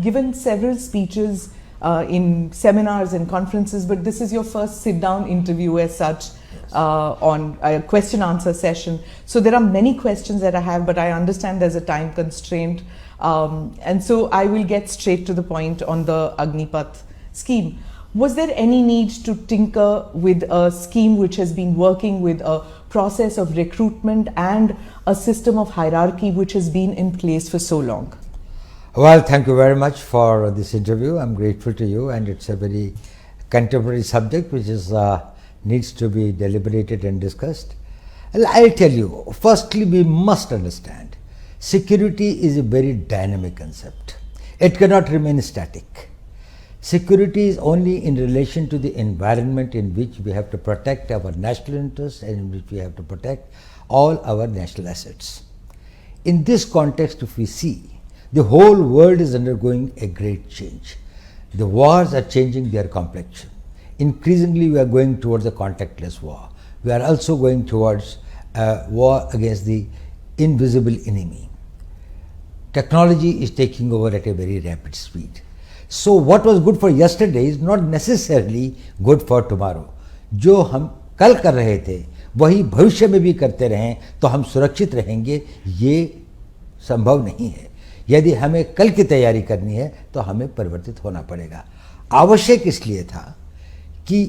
given several speeches in seminars and conferences, but this is your first sit-down interview as such on a question-answer session. So there are many questions that I have, but I understand there's a time constraint. And so I will get straight to the point on the Agnipath scheme. Was there any need to tinker with a scheme which has been working with a process of recruitment and a system of hierarchy which has been in place for so long? Well, thank you very much for this interview. I'm grateful to you, and it's a very contemporary subject which is needs to be deliberated and discussed. I'll tell you, firstly, we must understand security is a very dynamic concept. It cannot remain static. Security is only in relation to the environment in which we have to protect our national interests and in which we have to protect all our national assets. In this context, if we see, the whole world is undergoing a great change. The wars are changing their complexion. Increasingly, we are going towards a contactless war. We are also going towards a war against the invisible enemy. Technology is taking over at a very rapid speed. So what was good for yesterday is not necessarily good for tomorrow. जो हम कल कर रहे थे वही भविष्य में भी करते रहें तो हम सुरक्षित रहेंगे, ये संभव नहीं है। यदि हमें कल की तैयारी करनी है तो हमें परिवर्तित होना पड़ेगा। आवश्यक इसलिए था कि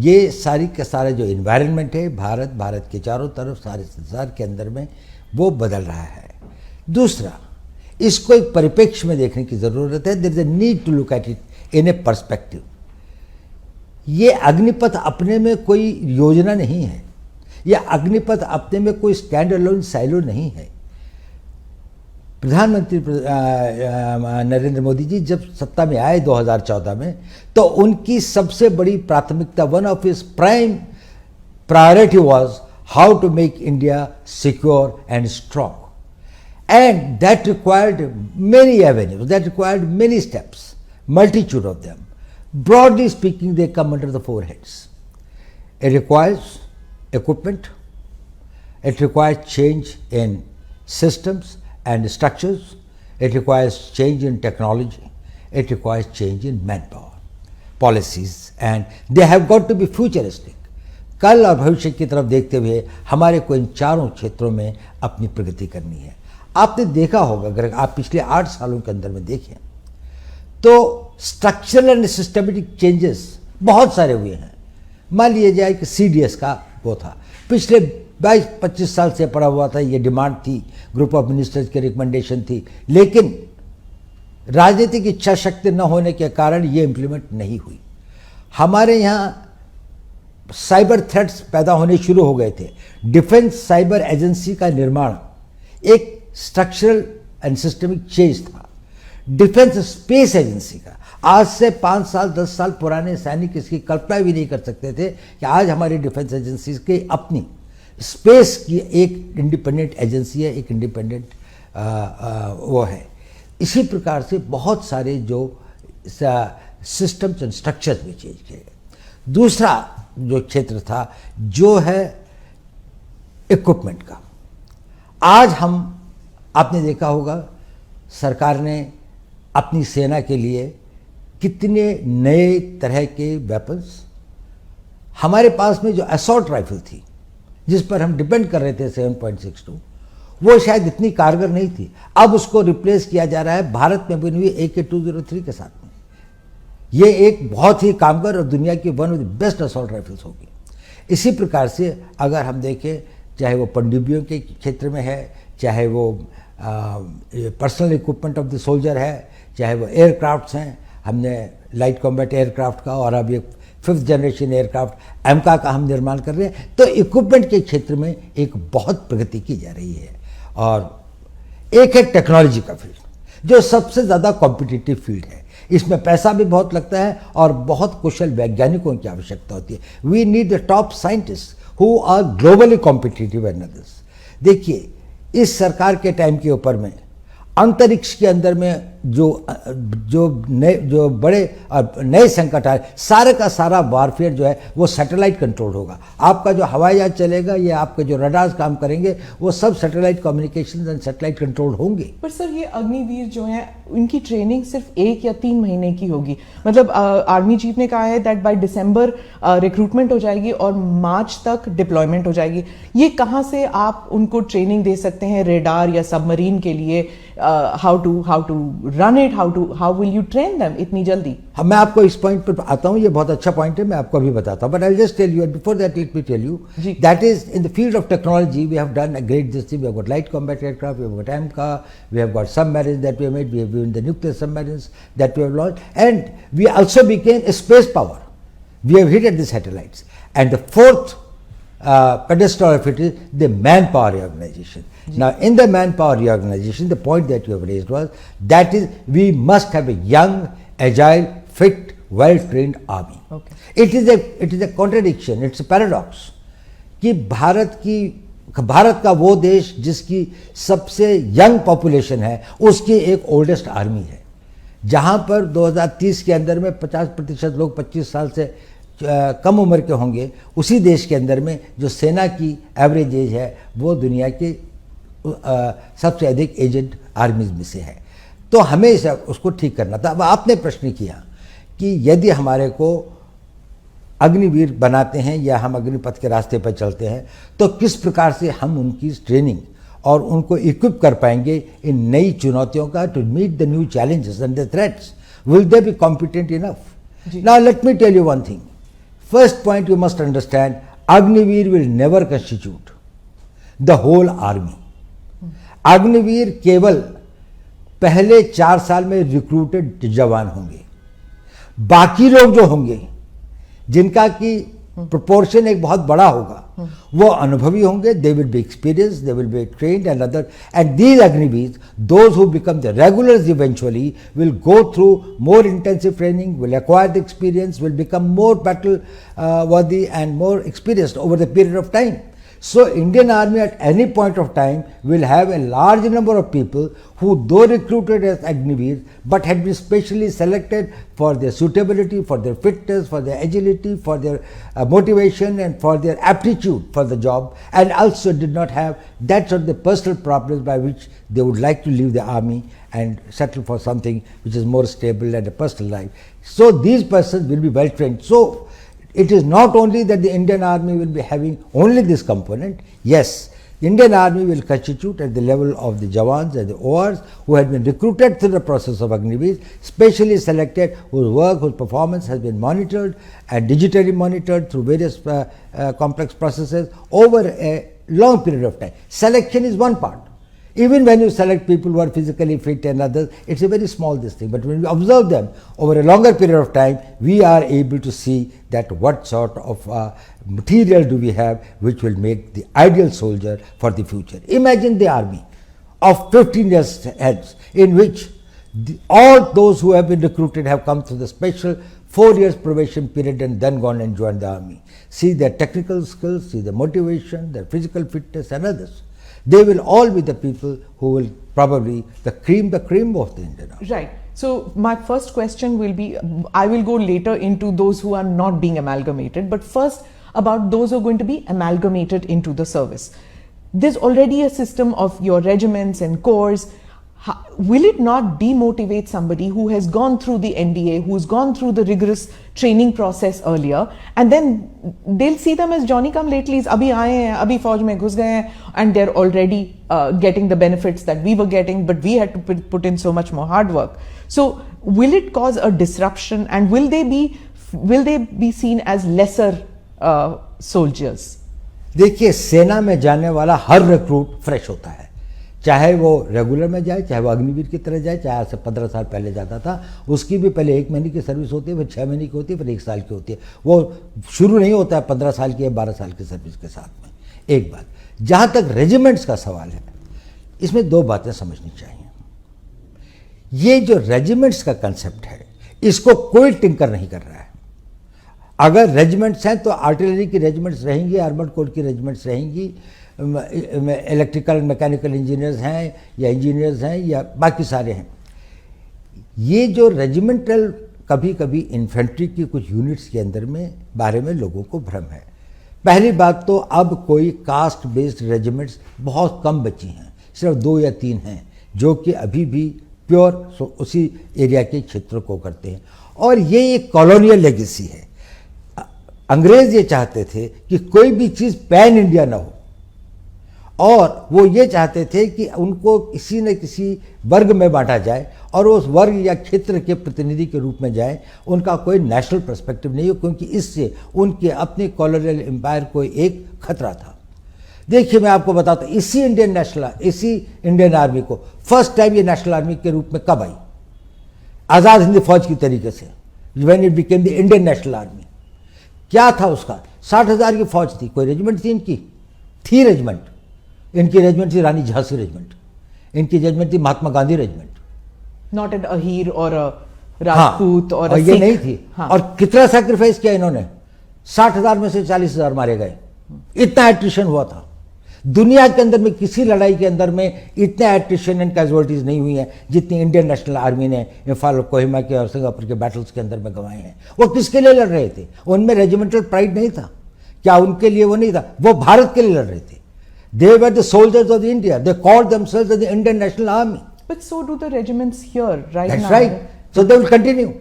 ये सारी का सारा जो एनवायरनमेंट है भारत के चारों तरफ सारे संसार के अंदर में वो बदल रहा है। दूसरा, इसको एक परिप्रेक्ष्य में देखने की ज़रूरत है। There is a need to look at it in a perspective. ये अग्निपथ अपने में कोई योजना नहीं है, या अग्निपथ अपने में कोई स्टैंड अलोन साइलो नहीं है। प्रधानमंत्री नरेंद्र मोदी जी जब सत्ता में आए 2014 में, तो उनकी सबसे बड़ी प्राथमिकता, one of his prime priority was how to make India secure and strong. And that required many avenues, that required many steps, multitude of them. Broadly speaking, they come under the four heads. It requires equipment, it requires change in systems and structures, it requires change in technology, it requires change in manpower, policies, and they have got to be futuristic. कल और भविष्य की तरफ देखते हुए हमारे को इन चारों क्षेत्रों में अपनी प्रगति करनी है। आपने देखा होगा, अगर आप पिछले 8 सालों के अंदर में देखें तो स्ट्रक्चरल एंड सिस्टमेटिक चेंजेस बहुत सारे हुए हैं। मान लिया जाए कि CDS का वो था, पिछले 22-25 साल से पड़ा हुआ था, ये डिमांड थी, ग्रुप ऑफ मिनिस्टर्स की रिकमेंडेशन थी, लेकिन राजनीतिक इच्छा शक्ति न होने के कारण ये इम्प्लीमेंट नहीं हुई। हमारे यहाँ साइबर थ्रेट्स पैदा होने शुरू हो गए थे। डिफेंस साइबर एजेंसी का निर्माण एक स्ट्रक्चरल एंड सिस्टमिक चेंज था। डिफेंस स्पेस एजेंसी का आज से 5 साल 10 साल पुराने सैनिक इसकी कल्पना भी नहीं कर सकते थे कि आज हमारी डिफेंस एजेंसीज की अपनी स्पेस की एक इंडिपेंडेंट एजेंसी है, एक इंडिपेंडेंट वो है। इसी प्रकार से बहुत सारे जो सिस्टम्स एंड स्ट्रक्चर्स भी चेंज किए गए। दूसरा जो क्षेत्र था जो है इक्विपमेंट का। आज हम, आपने देखा होगा, सरकार ने अपनी सेना के लिए कितने नए तरह के वेपन्स, हमारे पास में जो असॉल्ट राइफल थी जिस पर हम डिपेंड कर रहे थे 7.62, वो शायद इतनी कारगर नहीं थी। अब उसको रिप्लेस किया जा रहा है भारत में बनी हुई AK-203 के साथ में। ये एक बहुत ही कामगर और दुनिया की one of the best assault rifles होगी। इसी प्रकार से अगर हम देखें, चाहे वो पनडुब्बियों के क्षेत्र में है, चाहे वो personal equipment of the soldier है, चाहे वो एयरक्राफ्ट्स हैं, हमने लाइट कॉम्बैट एयरक्राफ्ट का और अब एक 5th जनरेशन एयरक्राफ्ट एमका का हम निर्माण कर रहे हैं। तो इक्विपमेंट के क्षेत्र में एक बहुत प्रगति की जा रही है। और एक है टेक्नोलॉजी का फील्ड, जो सबसे ज़्यादा कॉम्पिटिटिव फील्ड है। इसमें पैसा भी बहुत लगता है और बहुत कुशल वैज्ञानिकों की आवश्यकता होती है। We need the top scientist who are globally competitive and others. देखिए, इस सरकार के टाइम के ऊपर में अंतरिक्ष के अंदर में जो बड़े और नए संकट आए, सारे का सारा वारफेयर जो है वो सैटेलाइट कंट्रोल होगा। आपका जो हवाई जहाज चलेगा, या आपके जो रडार्स काम करेंगे, वो सब satellite communication and satellite control होंगे। पर सर, ये अग्निवीर जो है इनकी ट्रेनिंग सिर्फ 1 या 3 महीने की होगी। मतलब आर्मी चीफ ने कहा है दैट बाय दिसंबर रिक्रूटमेंट हो जाएगी और मार्च तक डिप्लॉयमेंट हो जाएगी। ये कहाँ से आप उनको ट्रेनिंग दे सकते हैं रेडार या सबमरीन के लिए? How to run it, how will you train them इतनी जल्दी? मैं आपको इस पॉइंट पर आता हूँ, ये बहुत अच्छा पॉइंट है, मैं आपको अभी बताता हूँ, but I will just tell you, before that let me tell you that is in the field of technology we have done a great this thing. We have got light combat aircraft, we have got AMCA, we have got submarines that we have made, we have been the nuclear submarines that we have launched, and we also became a space power. We have hit at the satellites. And the fourth pedestal of it is the manpower reorganization. Now, in the manpower reorganization, the point that you have raised was that is we must have a young, agile, fit, well-trained army. Okay. It is a contradiction, it's a paradox कि भारत का वो देश जिसकी सबसे young population है, उसकी एक oldest army है, जहां पर 2030 के अंदर में 50% लोग 25 साल से कम उम्र के होंगे, उसी देश के अंदर में जो सेना की एवरेज एज है वो दुनिया के सबसे अधिक एजेड आर्मीज में से है। तो हमें उसको ठीक करना था। अब आपने प्रश्न किया कि यदि हमारे को अग्निवीर बनाते हैं या हम अग्निपथ के रास्ते पर चलते हैं तो किस प्रकार से हम उनकी ट्रेनिंग और उनको इक्विप कर पाएंगे इन नई चुनौतियों का, to meet the new challenges and the threats. Will they be competent enough? Now let me tell you one thing. First point you must understand, Agniveer will never constitute the whole army. Agniveer केवल पहले 4 साल में recruited जवान होंगे। बाकी लोग जो होंगे जिनका की प्रोपोर्शन एक बहुत बड़ा होगा, वो अनुभवी होंगे, they will be experienced, they will be trained and other, and these Agniveer, those who become the regulars eventually will go through more intensive training, will acquire the experience, will become more battle worthy and more experienced over the period of time. So Indian Army at any point of time will have a large number of people who, though recruited as Agniveer, but had been specially selected for their suitability, for their fitness, for their agility, for their motivation and for their aptitude for the job, and also did not have that sort of the personal problems by which they would like to leave the army and settle for something which is more stable and a personal life. So these persons will be well trained. So it is not only that the Indian Army will be having only this component. Yes, the Indian Army will constitute at the level of the Jawans and the ORs who had been recruited through the process of Agniveer, specially selected, whose work, whose performance has been monitored and digitally monitored through various complex processes over a long period of time. Selection is one part. Even when you select people who are physically fit and others, it's a very small this thing. But when we observe them over a longer period of time, we are able to see that what sort of material do we have which will make the ideal soldier for the future. Imagine the army of 15 years heads in which all those who have been recruited have come through the special 4 years probation period and then gone and joined the army. See their technical skills, see their motivation, their physical fitness and others. They will all be the people who will probably the cream of the Indian Army. Right. So my first question will be, I will go later into those who are not being amalgamated, but first about those who are going to be amalgamated into the service. There's already a system of your regiments and corps. Will it not demotivate somebody who has gone through the NDA, who's gone through the rigorous training process earlier, and then they'll see them as Johnny come latelys, abhi aaye hain, abhi fauj mein ghus gaye hain, and they're already getting the benefits that we were getting, but we had to put in so much more hard work. So will it cause a disruption, and will they be seen as lesser soldiers? देखिए, सेना में जाने वाला हर recruit fresh होता है, चाहे वो regular में जाए, चाहे वो अग्निवीर की तरह जाए, चाहे आज से 15 साल पहले जाता था, उसकी भी पहले 1 महीने की सर्विस होती है, फिर 6 महीने की होती है, फिर 1 साल की होती है। वो शुरू नहीं होता है 15 साल की या 12 साल की सर्विस के साथ में। एक बात, जहाँ तक रेजिमेंट्स का सवाल है, इसमें 2 बातें समझनी चाहिए। ये जो रेजिमेंट्स का कंसेप्ट है, इसको कोई टिंकर नहीं कर रहा है। अगर रेजिमेंट्स हैं तो आर्टिलरी की रेजिमेंट्स रहेंगी, आर्मर्ड कोर की रेजिमेंट्स रहेंगी, इलेक्ट्रिकल मैकेनिकल इंजीनियर्स हैं या इंजीनियर्स हैं या बाकी सारे हैं। ये जो रेजिमेंटल, कभी कभी इन्फेंट्री की कुछ यूनिट्स के अंदर में बारे में लोगों को भ्रम है। पहली बात तो अब कोई कास्ट बेस्ड रेजिमेंट्स बहुत कम बची हैं, सिर्फ 2 या 3 हैं जो कि अभी भी प्योर उसी एरिया के क्षेत्र को करते हैं। और ये एक कॉलोनियल लेगेसी है। अंग्रेज ये चाहते थे कि कोई भी चीज़ पैन इंडिया ना हो, और वो ये चाहते थे कि उनको किसी न किसी वर्ग में बांटा जाए और उस वर्ग या क्षेत्र के प्रतिनिधि के रूप में जाए। उनका कोई नेशनल पर्सपेक्टिव नहीं हो, क्योंकि इससे उनके अपने कॉलोनियल एम्पायर को एक खतरा था। देखिए, मैं आपको बताता हूँ, इसी इंडियन आर्मी को फर्स्ट टाइम ये नेशनल आर्मी के रूप में कब आई? आज़ाद हिंद फौज की तरीके से, when it became the Indian national army. क्या था उसका? 60,000 की फौज थी। कोई रेजिमेंट थी इनकी? थी रेजिमेंट। इनकी रेजिमेंट थी रानी झांसी रेजिमेंट, इनकी रेजिमेंट थी Mahatma Gandhi regiment, not an Ahir और राजपूत। हाँ, और ये नहीं थी। हाँ। और कितना सैक्रिफाइस किया इन्होंने? 60,000 में से 40,000 मारे गए। इतना एट्रिशन हुआ था। दुनिया के अंदर में किसी लड़ाई के अंदर में इतने एट्रिशन एंड कैजुअलिटीज नहीं हुई हैं जितनी इंडियन नेशनल आर्मी ने इम्फाल और कोहिमा के और सिंगापुर के बैटल्स के अंदर में गंवाए हैं। वो किसके लिए लड़ रहे थे? उनमें रेजिमेंटल प्राइड नहीं था क्या? उनके लिए वो नहीं था, वो भारत के लिए लड़ रहे थे। They were the soldiers of India. They called themselves as the Indian National Army. But so do the regiments here, right? That's now. right. So they will continue.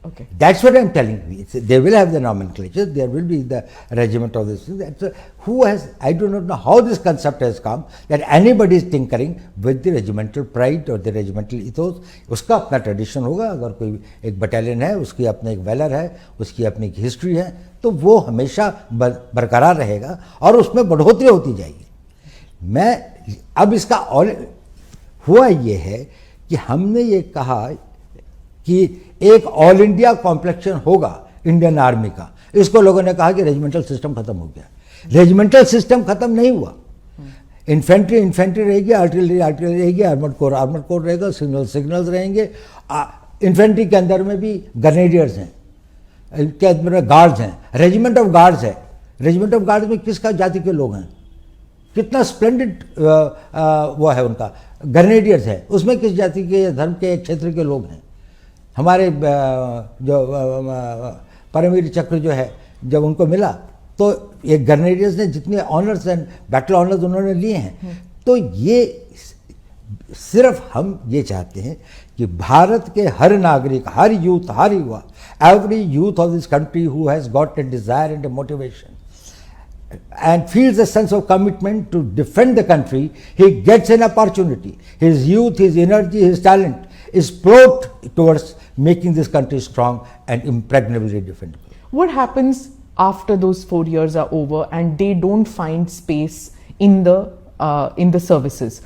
Okay. That's what I'm telling you. They will have the nomenclature. There will be the regiment of this. I do not know how this concept has come that anybody is tinkering with the regimental pride or the regimental ethos. उसका अपना tradition होगा। अगर कोई एक battalion है, उसकी अपना एक वैलर है, उसकी अपनी एक हिस्ट्री है, तो वो हमेशा बरकरार रहेगा और उसमें बढ़ोतरी होती जाएगी। अब इसका हुआ ये है कि हमने ये कहा कि एक ऑल इंडिया कॉम्प्लेक्शन होगा इंडियन आर्मी का। इसको लोगों ने कहा कि रेजिमेंटल सिस्टम खत्म हो गया। रेजिमेंटल सिस्टम खत्म नहीं हुआ। इन्फेंट्री रहेगी, आर्टिलरी रहेगी, आर्मर्ड कोर रहेगा, सिग्नल्स रहेंगे। इन्फेंट्री के अंदर में भी ग्रेनेडियर्स हैं, इनके अंदर में गार्ड्स हैं, रेजिमेंट ऑफ गार्ड्स है। रेजिमेंट ऑफ गार्ड्स में किसका जाति के लोग हैं? कितना स्प्लेंडेड वो है उनका। ग्रेनेडियर्स है, उसमें किस जाति के, धर्म के, क्षेत्र के लोग हैं? हमारे जो परमवीर चक्र जो है, जब उनको मिला तो ये ग्रेनेडियर्स ने जितने ऑनर्स एंड बैटल ऑनर्स उन्होंने लिए हैं। तो ये सिर्फ हम ये चाहते हैं कि भारत के हर नागरिक, हर यूथ, हर युवा, every youth of this country who has got a desire and a motivation and feels a sense of commitment to defend the country, he gets an opportunity. His youth, his energy, his talent is poured towards making this country strong and impregnably defendable. What happens after those 4 years are over and they don't find space in the services,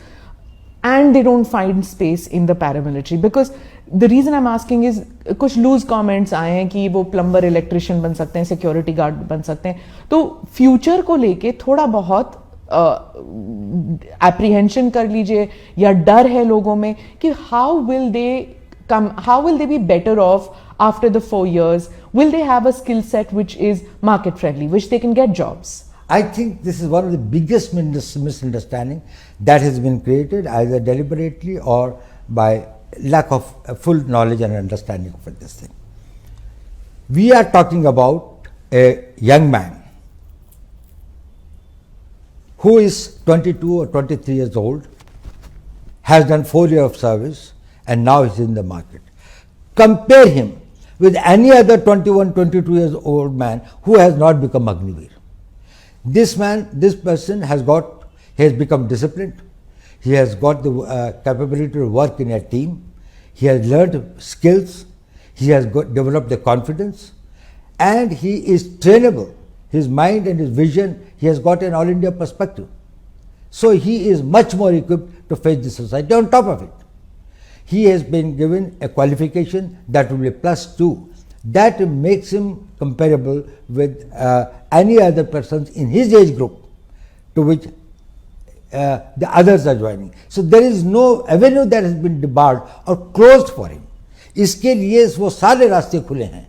and they don't find space in the paramilitary? Because the reason I'm asking is कुछ loose comments आए हैं कि वो plumber, electrician बन सकते हैं, security guard बन सकते हैं। तो फ्यूचर को लेके थोड़ा बहुत एप्रीहेंशन कर लीजिए या डर है लोगों में कि how will they be better of after the 4 years? Will they have a skill set which is market friendly, which they can get jobs? I think this is one of the biggest misunderstanding that has been created either deliberately or by lack of full knowledge and understanding of this thing. We are talking about a young man who is 22 or 23 years old, has done 4 years of service and now is in the market. Compare him with any other 21, 22 years old man who has not become Agniveer. This person has become disciplined. He has got the capability to work in a team. He has learned skills. He has developed the confidence, and he is trainable. His mind and his vision, he has got an all India perspective. So he is much more equipped to face the society. On top of it, he has been given a qualification that will be +2. That makes him comparable with any other persons in his age group to which the others are joining. So there is no avenue that has been debarred or closed for him. इसके लिए वो सारे रास्ते खुले हैं।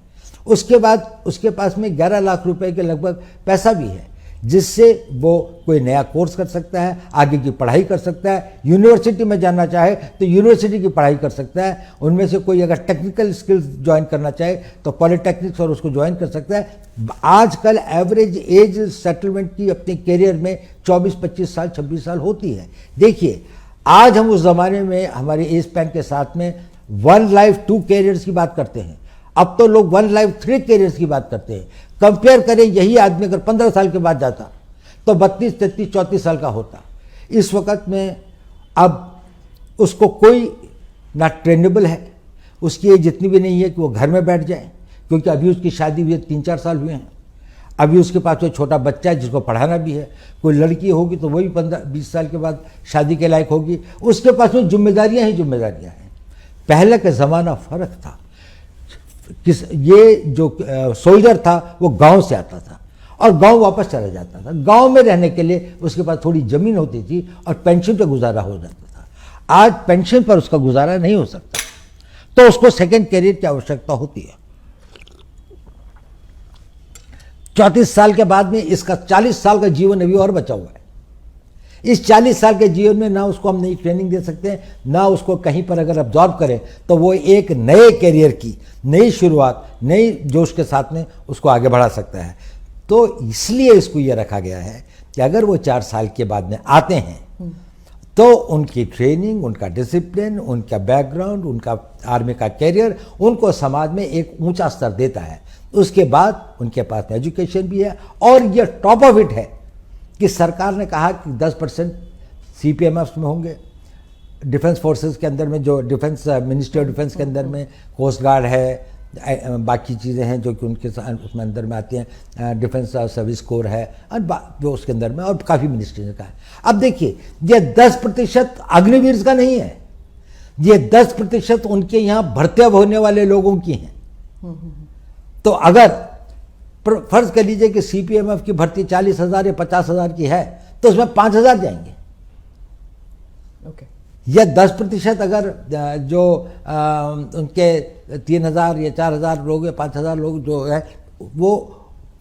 उसके बाद उसके पास में 11 लाख रुपए के लगभग पैसा भी है, जिससे वो कोई नया कोर्स कर सकता है, आगे की पढ़ाई कर सकता है। यूनिवर्सिटी में जाना चाहे तो यूनिवर्सिटी की पढ़ाई कर सकता है। उनमें से कोई अगर टेक्निकल स्किल्स ज्वाइन करना चाहे तो पॉलिटेक्निक्स और उसको ज्वाइन कर सकता है। आजकल एवरेज एज सेटलमेंट की अपने करियर में 24-25 साल 26 साल होती है। देखिए, आज हम उस ज़माने में हमारे एज पैन के साथ में 1 लाइफ 2 कैरियर्स की बात करते हैं, अब तो लोग 1 लाइफ 3 कैरियर्स की बात करते हैं। कंपेयर करें, यही आदमी अगर 15 साल के बाद जाता तो 32, 33, 34 साल का होता। इस वक्त में अब उसको कोई ना ट्रेनेबल है, उसकी एज जितनी भी नहीं है कि वो घर में बैठ जाए, क्योंकि अभी उसकी शादी हुई 3-4 साल हुए हैं। अभी उसके पास कोई छोटा बच्चा है जिसको पढ़ाना भी है, कोई लड़की होगी तो वही 15-20 साल के बाद शादी के लायक होगी। उसके पास में जिम्मेदारियां ही जिम्मेदारियां हैं। पहले का ज़माना फ़र्क था। ये जो सोल्जर था वो गांव से आता था और गांव वापस चला जाता था। गांव में रहने के लिए उसके पास थोड़ी ज़मीन होती थी और पेंशन पे गुजारा हो जाता था। आज पेंशन पर उसका गुजारा नहीं हो सकता, तो उसको सेकेंड कैरियर की आवश्यकता होती है। 34 साल के बाद में इसका 40 साल का जीवन अभी और बचा हुआ है। इस 40 साल के जीवन में ना उसको हम नई ट्रेनिंग दे सकते हैं, ना उसको कहीं पर अगर अब्जॉर्ब करें तो वो एक नए कैरियर की नई शुरुआत, नई जोश के साथ में उसको आगे बढ़ा सकता है। तो इसलिए इसको ये रखा गया है कि अगर वो 4 साल के बाद में आते हैं तो उनकी ट्रेनिंग, उनका डिसिप्लिन, उनका बैकग्राउंड, उनका आर्मी का कैरियर उनको समाज में एक ऊंचा स्तर देता है। उसके बाद उनके पास में एजुकेशन भी है, और ये टॉप ऑफ इट है कि सरकार ने कहा कि 10% CPMF में होंगे, डिफेंस फोर्सेस के अंदर में, जो डिफेंस मिनिस्ट्री ऑफ डिफेंस के अंदर में कोस्ट गार्ड है, बाकी चीज़ें हैं जो कि उनके उसमें अंदर में आती हैं, डिफेंस सर्विस कोर है और जो उसके अंदर में, और काफ़ी मिनिस्ट्री का है। अब देखिए, ये 10% अग्निवीर का नहीं है, ये 10% उनके यहाँ भर्ती होने वाले लोगों की हैं। तो अगर फर्ज कर लीजिए कि CPMF की भर्ती 40,000 या 50,000 की है तो उसमें 5,000 जाएंगे। या 10% अगर जो उनके 3,000 या 4,000 लोग या 5,000 लोग जो है वो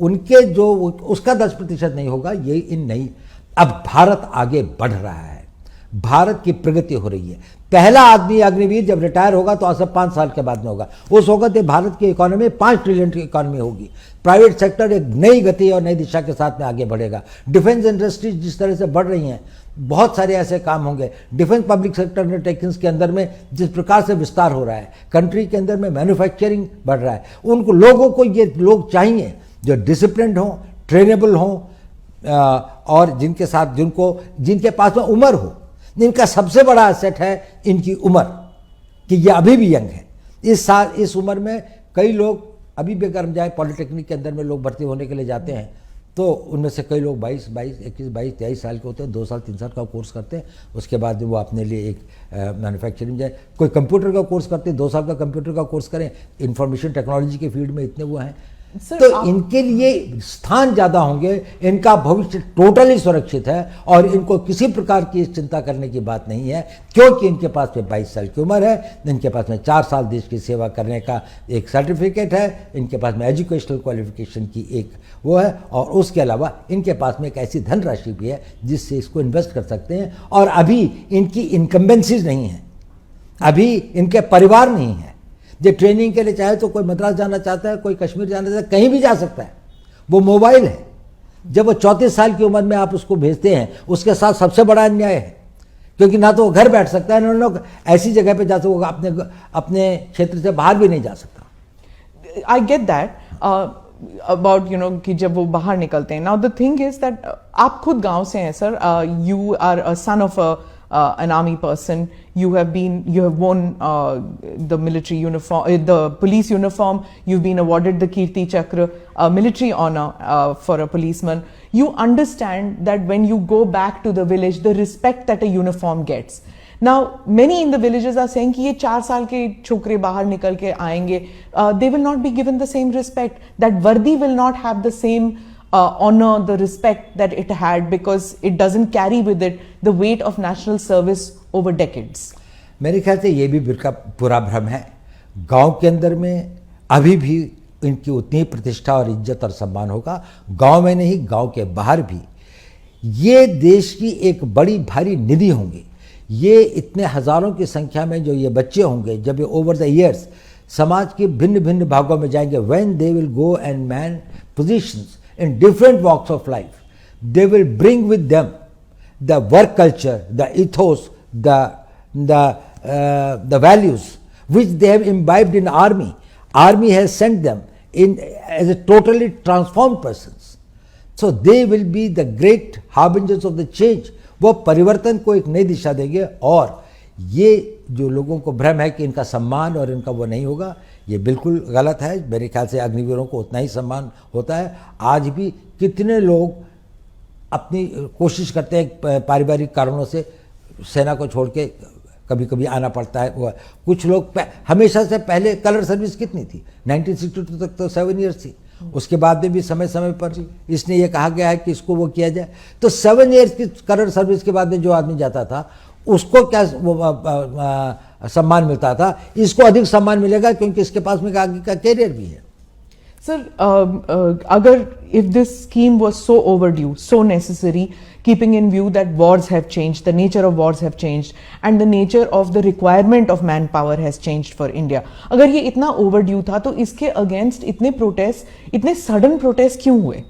उनके जो उसका 10% नहीं होगा। ये इन नहीं, अब भारत आगे बढ़ रहा है, भारत की प्रगति हो रही है। पहला आदमी अग्निवीर जब रिटायर होगा तो आज से 5 साल के बाद में होगा। उस वक्त भारत की इकोनॉमी 5 ट्रिलियन की इकोनॉमी होगी। प्राइवेट सेक्टर एक नई गति और नई दिशा के साथ में आगे बढ़ेगा। डिफेंस इंडस्ट्रीज जिस तरह से बढ़ रही हैं, बहुत सारे ऐसे काम होंगे। डिफेंस पब्लिक सेक्टर अंडरटेकिंग्स के अंदर में जिस प्रकार से विस्तार हो रहा है, कंट्री के अंदर में मैन्युफैक्चरिंग बढ़ रहा है, उनको लोगों को ये लोग चाहिए जो डिसिप्लिन्ड हों, ट्रेनेबल हों, और जिनके साथ जिनके पास में उम्र हो। इनका सबसे बड़ा एसेट है इनकी उम्र, कि ये अभी भी यंग है। इस उम्र में कई लोग अभी भी अगर हम जाए पॉलिटेक्निक के अंदर में लोग भर्ती होने के लिए जाते हैं तो उनमें से कई लोग 22, 21, 23 साल के होते हैं, 2 साल 3 साल का कोर्स करते हैं। उसके बाद वो अपने लिए एक मैन्युफैक्चरिंग जाए, कोई कंप्यूटर का कोर्स करते हैं, 2 साल का कंप्यूटर का कोर्स करें। इंफॉर्मेशन टेक्नोलॉजी के फील्ड में इतने वो हैं, तो इनके लिए स्थान ज़्यादा होंगे। इनका भविष्य टोटली सुरक्षित है और इनको किसी प्रकार की चिंता करने की बात नहीं है, क्योंकि इनके पास में 22 साल की उम्र है, इनके पास में 4 साल देश की सेवा करने का एक सर्टिफिकेट है, इनके पास में एजुकेशनल क्वालिफिकेशन की एक वो है, और उसके अलावा इनके पास में एक ऐसी धनराशि भी है जिससे इसको इन्वेस्ट कर सकते हैं। और अभी इनकी इनकम्बेंसीज नहीं है, अभी इनके परिवार नहीं है। जो ट्रेनिंग के लिए चाहे तो कोई मद्रास जाना चाहता है, कोई कश्मीर जाना चाहता है, कहीं भी जा सकता है, वो मोबाइल है। जब वो 34 साल की उम्र में आप उसको भेजते हैं, उसके साथ सबसे बड़ा अन्याय है, क्योंकि ना तो वो घर बैठ सकता है, ना लोग ऐसी जगह पे जा सकता, अपने क्षेत्र से बाहर भी नहीं जा सकता। आई गेट दैट अबाउट कि जब वो बाहर निकलते हैं। Now the thing is that आप खुद गांव से हैं sir, you are a son of an army person. You have worn the military uniform, the police uniform. You've been awarded the Kirti Chakra, military honor for a policeman. You understand that when you go back to the village, the respect that a uniform gets. Now, many in the villages are saying कि ये 4 साल के छोकरे बाहर निकल के आएंगे, they will not be given the same respect. That वर्दी will not have the same honor, the respect that it had, because it doesn't carry with it the weight of national service over decades. मेरे ख्याल से ये भी पूरा भ्रम है। गांव के अंदर में अभी भी इनकी उतनी प्रतिष्ठा और इज्जत और सम्मान होगा, गांव में नहीं, गांव के बाहर भी। ये देश की एक बड़ी भारी निधि होंगी। ये इतने हजारों की संख्या में जो ये बच्चे होंगे, जब ये ओवर द ईयर्स समाज के भिन्न भिन्न भागों में जाएंगे, when they will go and man positions in different walks of life, they will bring with them the work culture, the ethos, the values which they have imbibed in army. Army has sent them in as a totally transformed persons. So they will be the great harbingers of the change. वो परिवर्तन को एक नई दिशा देंगे. और ये जो लोगों को भ्रम है कि इनका सम्मान और इनका वो नहीं होगा, ये बिल्कुल गलत है. मेरे ख्याल से अग्निवीरों को उतना ही सम्मान होता है. आज भी कितने लोग अपनी कोशिश करते हैं पारिवारिक कारणों से सेना को छोड़ के कभी कभी आना पड़ता है. कुछ लोग हमेशा से पहले कलर सर्विस कितनी थी, 1962 तक तो 7 ईयर्स थी. उसके बाद में भी समय समय पर इसने ये कहा गया है कि इसको वो किया जाए. तो 7 ईयर्स की कलर सर्विस के बाद में जो आदमी जाता था उसको क्या वो सम्मान मिलता था, इसको अधिक सम्मान मिलेगा क्योंकि इसके पास में आगे का कैरियर भी है. Sir, agar if this scheme was so overdue, so necessary, keeping in view that wars have changed, the nature of wars have changed, and the nature of the requirement of manpower has changed for India. अगर ये इतना overdue था तो इसके against इतने protest, इतने sudden protest क्यों हुए?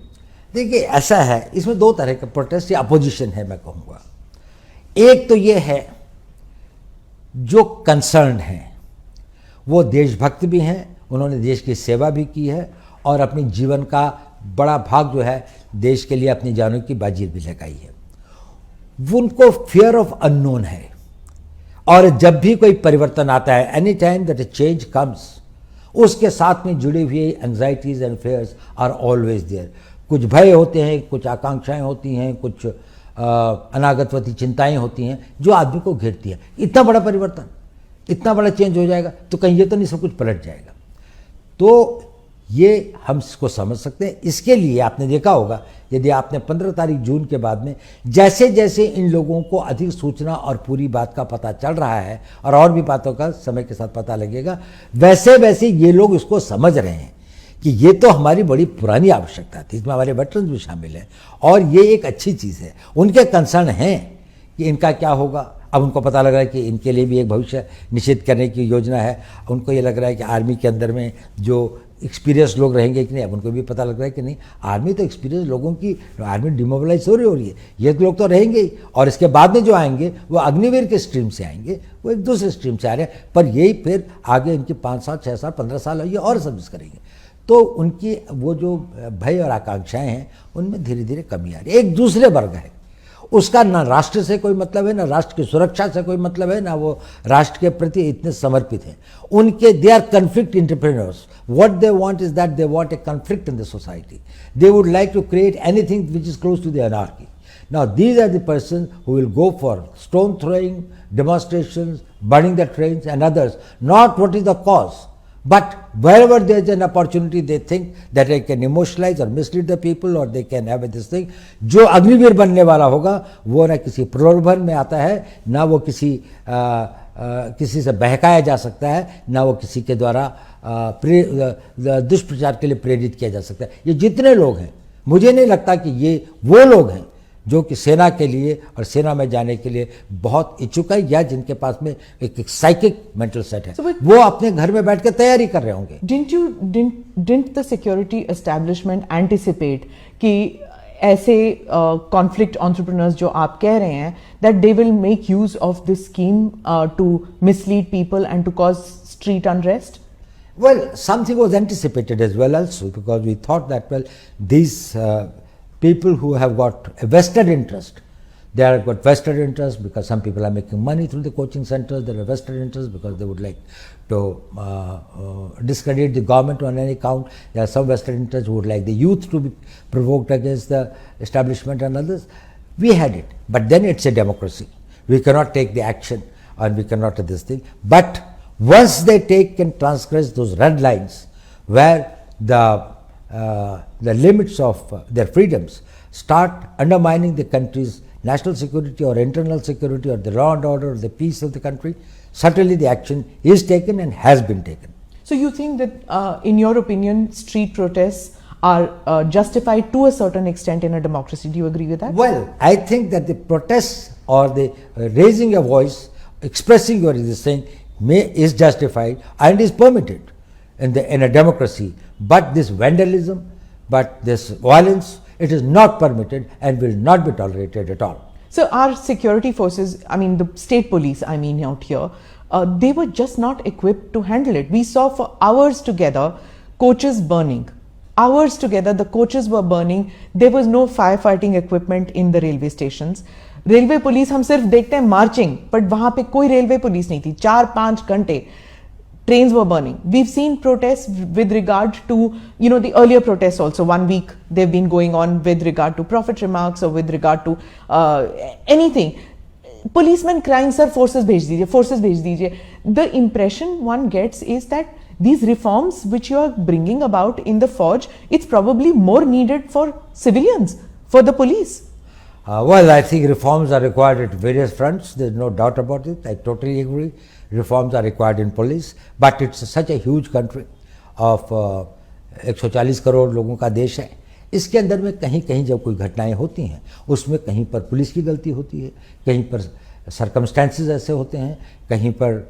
देखिए ऐसा है, इसमें दो तरह के प्रोटेस्ट या अपोजिशन है मैं कहूँगा. एक तो ये है जो कंसर्न हैं, वो देशभक्त भी हैं, उन्होंने देश की सेवा भी की है और अपने जीवन का बड़ा भाग जो है देश के लिए अपनी जानों की बाजी भी लगाई है. उनको फियर ऑफ अननोन है. और जब भी कोई परिवर्तन आता है, any time that a change comes, उसके साथ में जुड़ी हुई anxieties and fears are always there. कुछ भय होते हैं, कुछ आकांक्षाएं होती हैं, कुछ अनागतवती चिंताएं होती हैं जो आदमी को घेरती है. इतना बड़ा परिवर्तन, इतना बड़ा चेंज हो जाएगा तो कहीं ये तो नहीं सब कुछ पलट जाएगा. तो ये हम इसको समझ सकते हैं. इसके लिए आपने देखा होगा, यदि आपने 15 तारीख जून के बाद में जैसे जैसे इन लोगों को अधिक सूचना और पूरी बात का पता चल रहा है और भी बातों का समय के साथ पता लगेगा, वैसे वैसे ये लोग इसको समझ रहे हैं कि ये तो हमारी बड़ी पुरानी आवश्यकता थी. इसमें हमारे वेटरन्स भी शामिल हैं और ये एक अच्छी चीज़ है. उनके कंसर्न हैं कि इनका क्या होगा. अब उनको पता लग रहा है कि इनके लिए भी एक भविष्य निश्चित करने की योजना है. उनको ये लग रहा है कि आर्मी के अंदर में जो एक्सपीरियंस लोग रहेंगे कि नहीं. अब उनको भी पता लग रहा है कि नहीं, आर्मी तो एक्सपीरियंस लोगों की, आर्मी डिमोबिलाइज हो रही है. ये लोग तो रहेंगे ही और इसके बाद में जो आएंगे वो अग्निवीर के स्ट्रीम से आएंगे, वो एक दूसरे स्ट्रीम से आ रहे हैं. पर यही फिर आगे इनकी 5 साल 6 साल 15 साल ये और सर्विस करेंगे. तो उनकी वो जो भय और आकांक्षाएं हैं उनमें धीरे धीरे कमी आ रही है. एक दूसरे वर्ग है, उसका ना राष्ट्र से कोई मतलब है, ना राष्ट्र की सुरक्षा से कोई मतलब है, ना वो राष्ट्र के प्रति इतने समर्पित हैं. उनके they are conflict entrepreneurs. What they want is that they want a conflict in the society. They would like to create anything which is close to the anarchy. Now these are the persons who will go for stone throwing, demonstrations, burning the trains and others. Not what is the cause. But wherever there is an opportunity, they think that they can emotionalize or mislead the people or they can have this thing. जो अग्निवीर बनने वाला होगा वो ना किसी प्रलोभन में आता है, ना वो किसी से बहकाया जा सकता है, ना वो किसी के द्वारा दुष्प्रचार के लिए प्रेरित किया जा सकता है. ये जितने लोग हैं, मुझे नहीं लगता कि ये वो लोग हैं जो कि सेना के लिए और सेना में जाने के लिए बहुत इच्छुक है या जिनके पास में एक साइकिक मेंटल सेट है. वो अपने घर में बैठ के तैयारी कर रहे होंगे. Didn't the security establishment anticipate कि ऐसे conflict entrepreneurs जो आप कह रहे हैं that they will make use of this scheme to mislead people and to cause street unrest? Well, something was anticipated as well also, because we thought that, well, these people who have got a vested interest, they have got vested interest because some people are making money through the coaching centers. They have vested interest because they would like to discredit the government on any count. There are some vested interests who would like the youth to be provoked against the establishment and others. We had it, but then it's a democracy. We cannot take the action and we cannot do this thing. But once they take and transgress those red lines where the limits of their freedoms start undermining the country's national security or internal security or the law and order or the peace of the country, certainly the action is taken and has been taken. So you think that in your opinion street protests are justified to a certain extent in a democracy? Do you agree with that? Well, I think that the protests or the raising a voice, expressing your this thing is justified and is permitted in a democracy. But this vandalism, but this violence, it is not permitted and will not be tolerated at all. So our security forces, I mean the state police, I mean out here, they were just not equipped to handle it. We saw for hours together coaches burning. Hours together the coaches were burning. There was no firefighting equipment in the railway stations. Railway police हम सिर्फ देखते हैं marching, but वहां पे कोई railway police नहीं थी. 4-5 घंटे trains were burning. We've seen protests with regard to, the earlier protests also. 1 week they've been going on with regard to prophet remarks or with regard to anything. Policemen crying, sir, forces bhej dijiye. The impression one gets is that these reforms which you are bringing about in the forge, it's probably more needed for civilians, for the police. Well, I think reforms are required at various fronts. There's no doubt about it. I totally agree. Reforms are required in police, but it's such a huge country of 140 crore लोगों का देश है. इसके अंदर में कहीं कहीं जब कोई घटनाएं होती हैं, उसमें कहीं पर पुलिस की गलती होती है, कहीं पर सर्कमस्टेंसेस ऐसे होते हैं, कहीं पर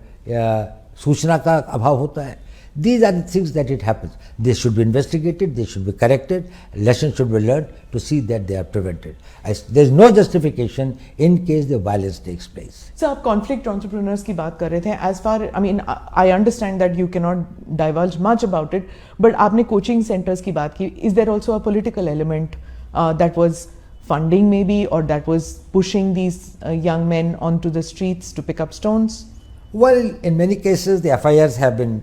सूचना का अभाव होता है. These are the things that it happens. They should be investigated, they should be corrected, lessons should be learned to see that they are prevented. There is no justification in case the violence takes place. So, आप conflict entrepreneurs की बात कर रहे थे. As far, I mean, I understand that you cannot divulge much about it, but आपने coaching centers की बात की. Is there also a political element that was funding maybe, or that was pushing these young men onto the streets to pick up stones? Well, in many cases, the FIRs have been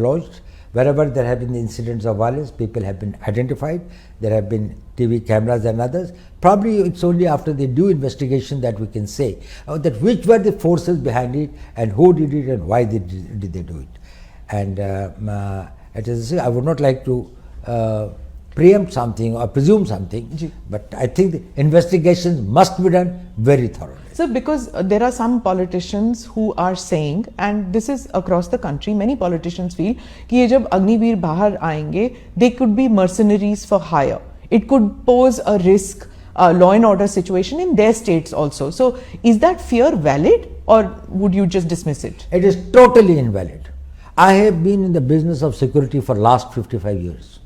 lodged. Wherever there have been incidents of violence, people have been identified. There have been TV cameras and others. Probably it's only after the due investigation that we can say that which were the forces behind it and who did it and why did they do it. And I would not like to preempt something or presume something, but I think the investigations must be done very thoroughly. So, because there are some politicians who are saying, and this is across the country, many politicians feel कि ये जब अग्निवीर बाहर आएंगे, they could be mercenaries for hire. It could pose a risk, law and order situation in their states also. So, is that fear valid, or would you just dismiss it? It is totally invalid. I have been in the business of security for last 55 years.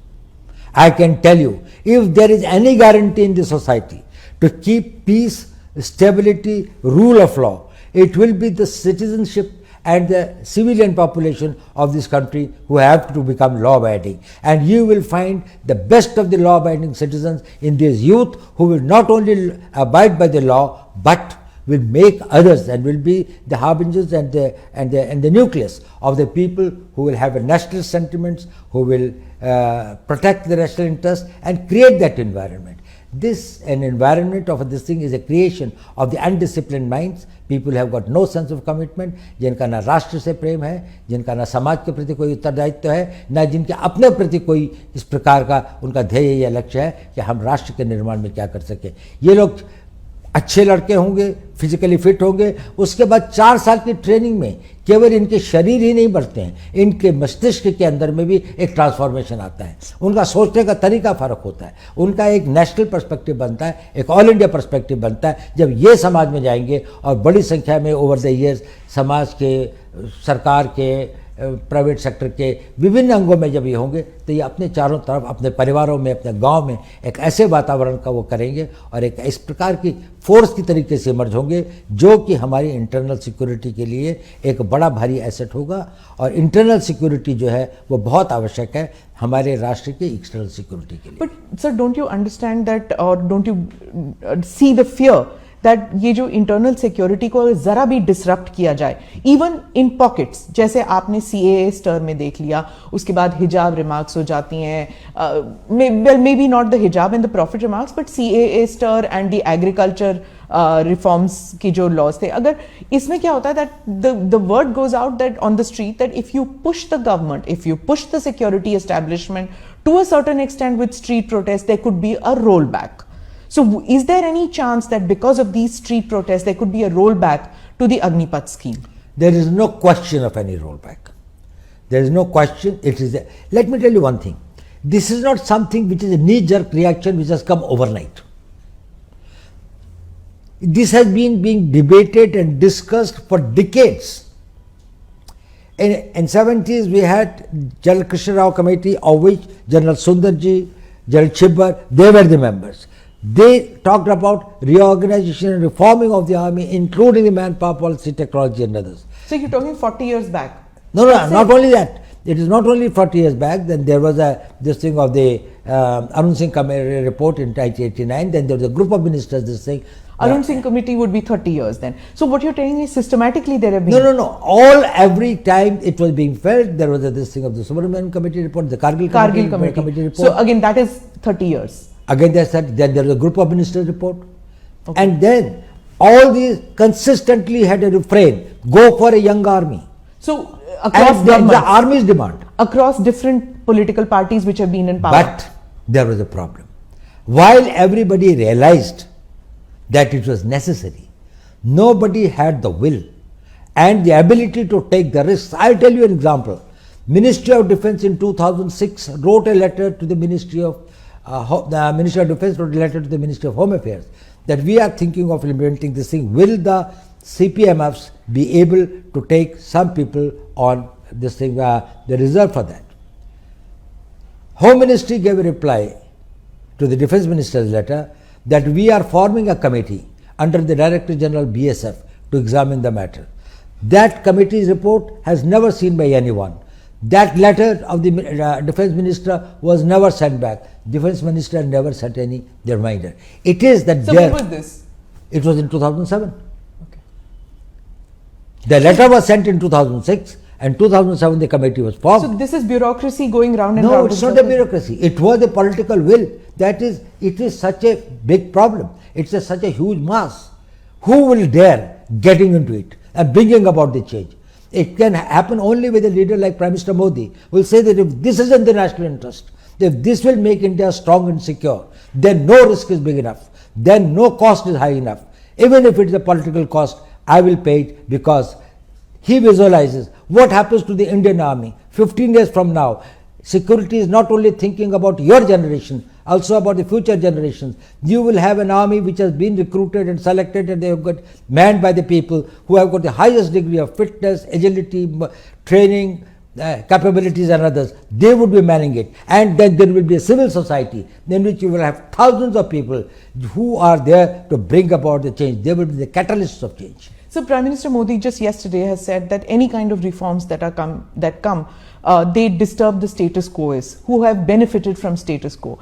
I can tell you, if there is any guarantee in the society to keep peace, stability, rule of law, it will be the citizenship and the civilian population of this country who have to become law-abiding. And you will find the best of the law-abiding citizens in this youth who will not only abide by the law, but will make others and will be the harbingers and the nucleus of the people who will have a national sentiments, who will protect the national interest and create that environment. An environment of this thing is a creation of the undisciplined minds. People have got no sense of commitment, जिनका ना राष्ट्र से प्रेम है, जिनका ना समाज के प्रति कोई उत्तरदायित्व है, ना जिनके अपने प्रति कोई इस प्रकार का उनका ध्येय या लक्ष्य है कि हम राष्ट्र के निर्माण में क्या कर सके. ये लोग अच्छे लड़के होंगे, फिजिकली फिट होंगे, उसके बाद 4 साल की ट्रेनिंग में केवल इनके शरीर ही नहीं बढ़ते हैं, इनके मस्तिष्क के अंदर में भी एक ट्रांसफॉर्मेशन आता है. उनका सोचने का तरीका फर्क होता है, उनका एक नेशनल पर्सपेक्टिव बनता है, एक ऑल इंडिया पर्सपेक्टिव बनता है. जब ये समाज में जाएंगे और बड़ी संख्या में ओवर द ईयर्स समाज के, सरकार के, प्राइवेट सेक्टर के विभिन्न अंगों में जब ये होंगे, तो ये अपने चारों तरफ, अपने परिवारों में, अपने गांव में एक ऐसे वातावरण का वो करेंगे और एक इस प्रकार की फोर्स की तरीके से इमर्ज होंगे जो कि हमारी इंटरनल सिक्योरिटी के लिए एक बड़ा भारी एसेट होगा. और इंटरनल सिक्योरिटी जो है वो बहुत आवश्यक है हमारे राष्ट्र की एक्सटर्नल सिक्योरिटी के लिए. But sir, don't you understand that और don't you see the fear that ये जो इंटरनल सिक्योरिटी को जरा भी डिसरप्ट किया जाए, इवन इन पॉकेट्स, जैसे आपने CAA स्टर में देख लिया, उसके बाद हिजाब रिमार्क्स हो जाती हैं, may be not the hijab and the prophet remarks, but CAA stir and the agriculture reforms की जो लॉज थे, अगर इसमें क्या होता है that the word goes out that on the street that if you push the government, if you push the security establishment to a certain extent with street protest, there could be a roll back. So, is there any chance that because of these street protests, there could be a rollback to the Agnipath scheme? There is no question of any rollback. There is no question. Let me tell you one thing. This is not something which is a knee-jerk reaction which has come overnight. This has been being debated and discussed for decades. In 70s, we had General Krishna Rao Committee, of which General Sundarji, General Chibbar, they were the members. They talked about reorganization and reforming of the army, including the manpower policy, technology and others. So you're talking 40 years back? No, not only that. It is not only 40 years back. Then there was this thing of the Arun Singh Committee report in 1989. Then there was a group of ministers. This thing. Arun Singh Committee would be 30 years then. So what you're telling me is systematically there have been. No. Every time it was being felt, there was this thing of the Subramanian Committee report, the Kargil Committee report. So again, that is 30 years. Again, then there was a group of ministers report. Okay. And then all these consistently had a refrain: go for a young army. So across the army's demand. Across different political parties which have been in power. But there was a problem. While everybody realized that it was necessary, nobody had the will and the ability to take the risks. I'll tell you an example. Ministry of Defence in 2006 wrote a letter to the Ministry of Defence wrote a letter to the Ministry of Home Affairs that we are thinking of implementing this thing. Will the CPMFs be able to take some people on this thing, the reserve for that? Home Ministry gave a reply to the Defence Minister's letter that we are forming a committee under the Director General BSF to examine the matter. That committee's report has never seen by anyone. That letter of the Defence Minister was never sent back. Defence Minister never sent any reminder. It is that So when was this? It was in 2007. Okay. The letter was sent in 2006 and 2007 the committee was formed. So this is bureaucracy going round and round. No, it's not a bureaucracy. It was a political will. That is, it is such a big problem. It's such a huge mass. Who will dare getting into it and bringing about the change? It can happen only with a leader like Prime Minister Modi, who will say that if this is in the national interest, if this will make India strong and secure, then no risk is big enough, then no cost is high enough. Even if it is a political cost, I will pay it, because he visualizes what happens to the Indian army 15 years from now. Security is not only thinking about your generation, also about the future generations. You will have an army which has been recruited and selected, and they have got manned by the people who have got the highest degree of fitness, agility, training, capabilities and others. They would be manning it. And then there will be a civil society in which you will have thousands of people who are there to bring about the change. They will be the catalysts of change. So Prime Minister Modi just yesterday has said that any kind of reforms that come, they disturb the status quo, who have benefited from status quo.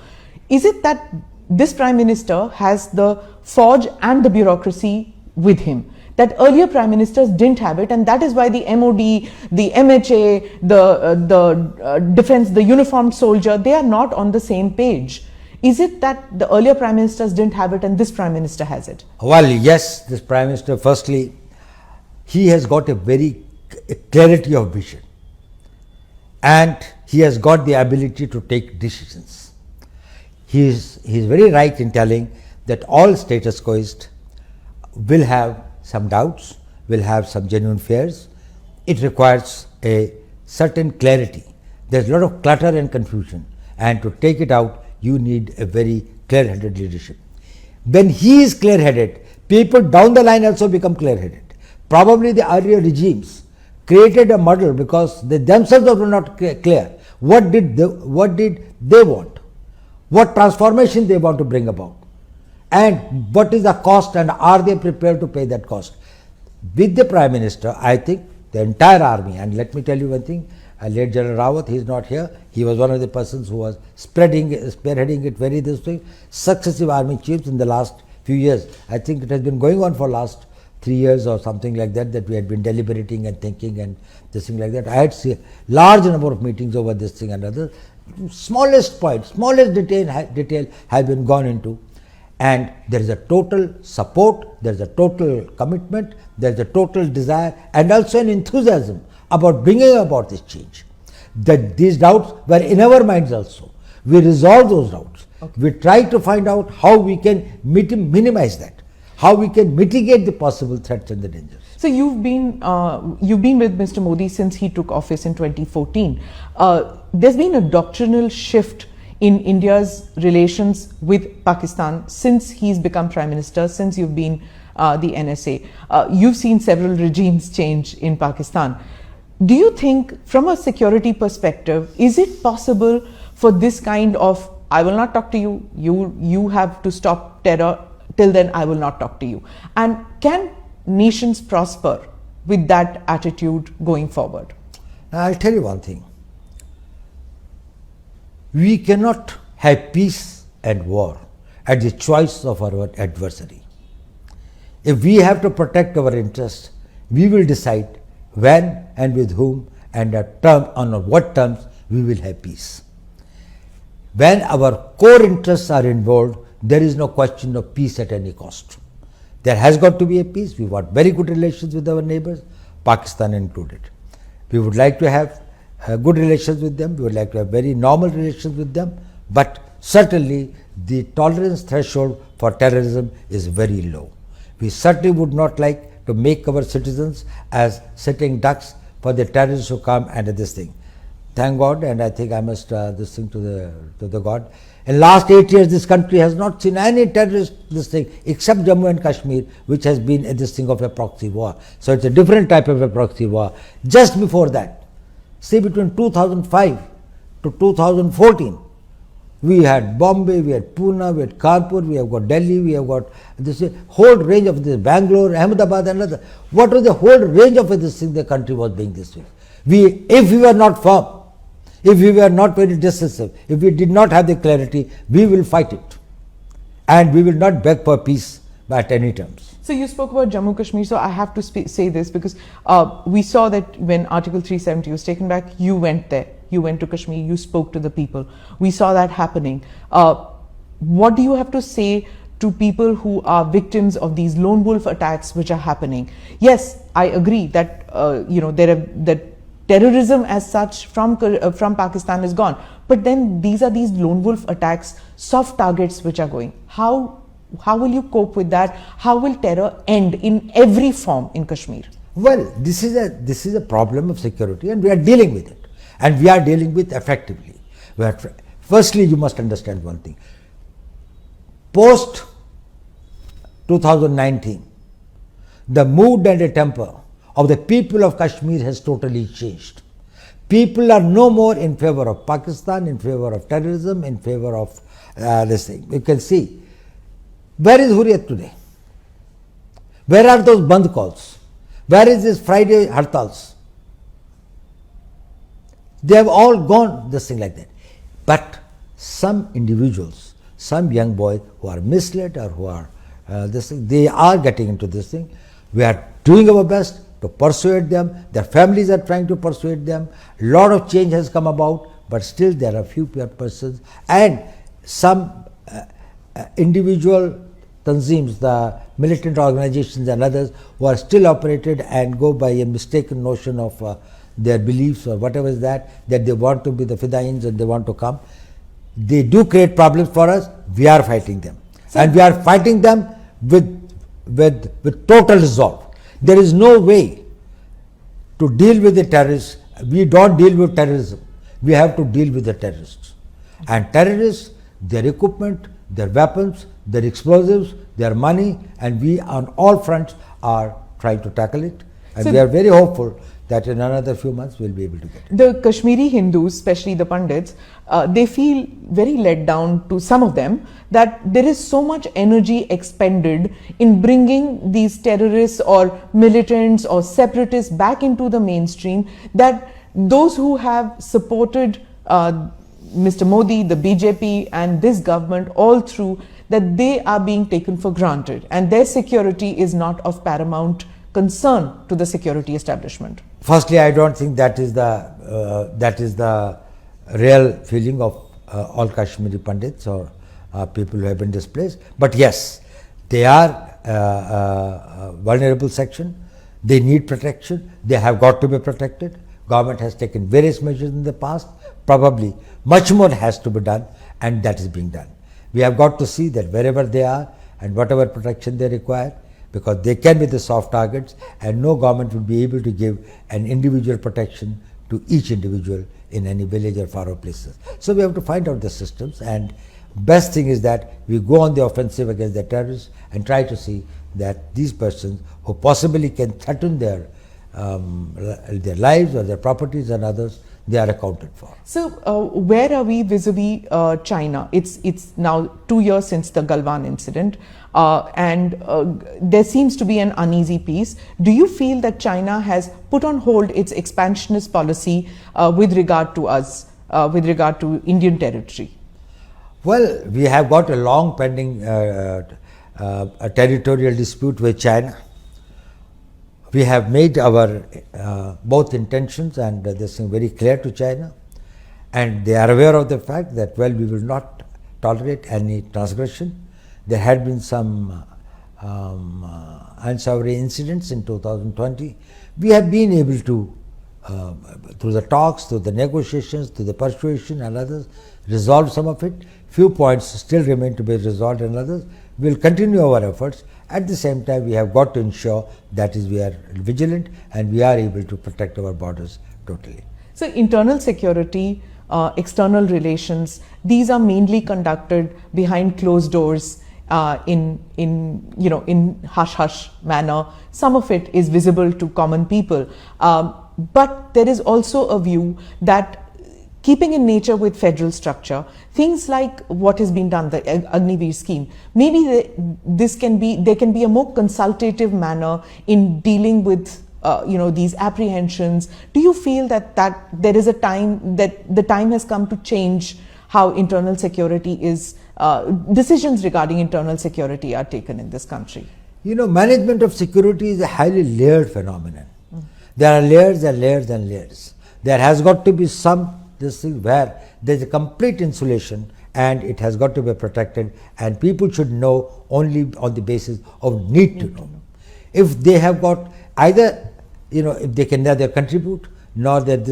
Is it that this Prime Minister has the forge and the bureaucracy with him, that earlier Prime Ministers didn't have it, and that is why the MOD, the MHA, the defense, the uniformed soldier, they are not on the same page? Is it that the earlier Prime Ministers didn't have it and this Prime Minister has it? Well, yes, this Prime Minister, firstly, he has got a very clarity of vision, and he has got the ability to take decisions. He is very right in telling that all status quoists will have some doubts, will have some genuine fears. It requires a certain clarity. There's a lot of clutter and confusion, and to take it out, you need a very clear-headed leadership. When he is clear-headed, people down the line also become clear-headed. Probably the earlier regimes created a muddle because they themselves were not clear. What did they want? What transformation they want to bring about? And what is the cost, and are they prepared to pay that cost? With the Prime Minister, I think the entire army, and let me tell you one thing, late General Rawat, he is not here. He was one of the persons who was spearheading it very this way. Successive army chiefs in the last few years. I think it has been going on for last 3 years or something like that, that we had been deliberating and thinking and this thing like that. I had seen large number of meetings over this thing and others. Smallest point, smallest detail has been gone into, and there is a total support, there is a total commitment, there is a total desire and also an enthusiasm about bringing about this change. These doubts were in our minds also. We resolved those doubts. Okay. We tried to find out how we can minimize that, how we can mitigate the possible threats and the dangers. So you've been with Mr. Modi since he took office in 2014. There's been a doctrinal shift in India's relations with Pakistan since he's become Prime Minister, since you've been the NSA. You've seen several regimes change in Pakistan. Do you think, from a security perspective, is it possible for this kind of I will not talk to you. You have to stop terror. Till then, I will not talk to you. And can nations prosper with that attitude going forward? Now, I'll tell you one thing. We cannot have peace and war at the choice of our adversary. If we have to protect our interests, we will decide when and with whom and on what terms we will have peace. When our core interests are involved, there is no question of peace at any cost. There has got to be a peace. We want very good relations with our neighbors, Pakistan included. We would like to have good relations with them. We would like to have very normal relations with them. But certainly the tolerance threshold for terrorism is very low. We certainly would not like to make our citizens as sitting ducks for the terrorists who come and this thing. Thank God, and I think I must this thing to the God. In last 8 years, this country has not seen any terrorist this thing except Jammu and Kashmir, which has been this thing of a proxy war. So it's a different type of a proxy war. Just before that, say between 2005 to 2014, we had Bombay, we had Pune, we had Kanpur, we have got Delhi, we have got this whole range of this, Bangalore, Ahmedabad and other. What was the whole range of this thing the country was being this way? If we were not firm, if we were not very decisive, if we did not have the clarity, we will fight it. And we will not beg for peace at any terms. So you spoke about Jammu Kashmir, so I have to say this because we saw that when Article 370 was taken back, you went there. You went to Kashmir, you spoke to the people. We saw that happening. What do you have to say to people who are victims of these lone wolf attacks which are happening? Yes, I agree that that terrorism as such from Pakistan is gone, but then these are these lone wolf attacks, soft targets which are going. How will you cope with that? How will terror end in every form in Kashmir? Well, this is a problem of security, and we are dealing with it. And we are dealing with effectively. Firstly, you must understand one thing. Post 2019, the mood and the temper of the people of Kashmir has totally changed. People are no more in favor of Pakistan, in favor of terrorism, in favor of this thing. You can see, where is Hurriyat today? Where are those Bandh calls? Where is this Friday Hartals? They have all gone this thing like that. But some individuals, some young boys who are misled or who are this thing, they are getting into this thing. We are doing our best to persuade them. Their families are trying to persuade them. A lot of change has come about, but still there are few persons and some individual tanzeems, the militant organizations and others who are still operated and go by a mistaken notion of their beliefs or whatever is that they want to be the Fidains and they want to come. They do create problems for us. We are fighting them. So, and we are fighting them with total resolve. There is no way to deal with the terrorists. We don't deal with terrorism. We have to deal with the terrorists. And terrorists, their equipment, their weapons, their explosives, their money, and we on all fronts are trying to tackle it. And so we are very hopeful that in another few months we'll be able to get it. The Kashmiri Hindus, especially the Pandits, they feel very let down, to some of them, that there is so much energy expended in bringing these terrorists or militants or separatists back into the mainstream, that those who have supported Mr. Modi, the BJP and this government all through, that they are being taken for granted and their security is not of paramount concern to the security establishment. Firstly, I don't think that is the real feeling of all Kashmiri Pandits or people who have been displaced. But yes, they are a vulnerable section. They need protection. They have got to be protected. Government has taken various measures in the past. Probably much more has to be done, and that is being done. We have got to see that wherever they are and whatever protection they require, because they can be the soft targets and no government will be able to give an individual protection to each individual in any village or far off places. So we have to find out the systems, and best thing is that we go on the offensive against the terrorists and try to see that these persons who possibly can threaten their lives or their properties and others, they are accounted for. So, where are we vis-a-vis China? It's now 2 years since the Galwan incident, and there seems to be an uneasy peace. Do you feel that China has put on hold its expansionist policy with regard to us, with regard to Indian territory? Well, we have got a long pending a territorial dispute with China. We have made our both intentions and this thing very clear to China, and they are aware of the fact that, well, we will not tolerate any transgression. There had been some unsavory incidents in 2020. We have been able to, through the talks, through the negotiations, through the persuasion and others, resolve some of it. Few points still remain to be resolved, and others. We will continue our efforts. At the same time, we have got to ensure that is we are vigilant and we are able to protect our borders totally. So, internal security, external relations, these are mainly conducted behind closed doors, in hush hush manner. Some of it is visible to common people, but there is also a view that, keeping in nature with federal structure, things like what has been done, the Agniveer scheme, maybe there can be a more consultative manner in dealing with these apprehensions. Do you feel that there is a time that the time has come to change how internal security is, decisions regarding internal security are taken in this country? Management of security is a highly layered phenomenon. There are layers and layers and layers. There has got to be this thing where there is a complete insulation and it has got to be protected, and people should know only on the basis of need to know. If they have got either, if they can neither contribute nor that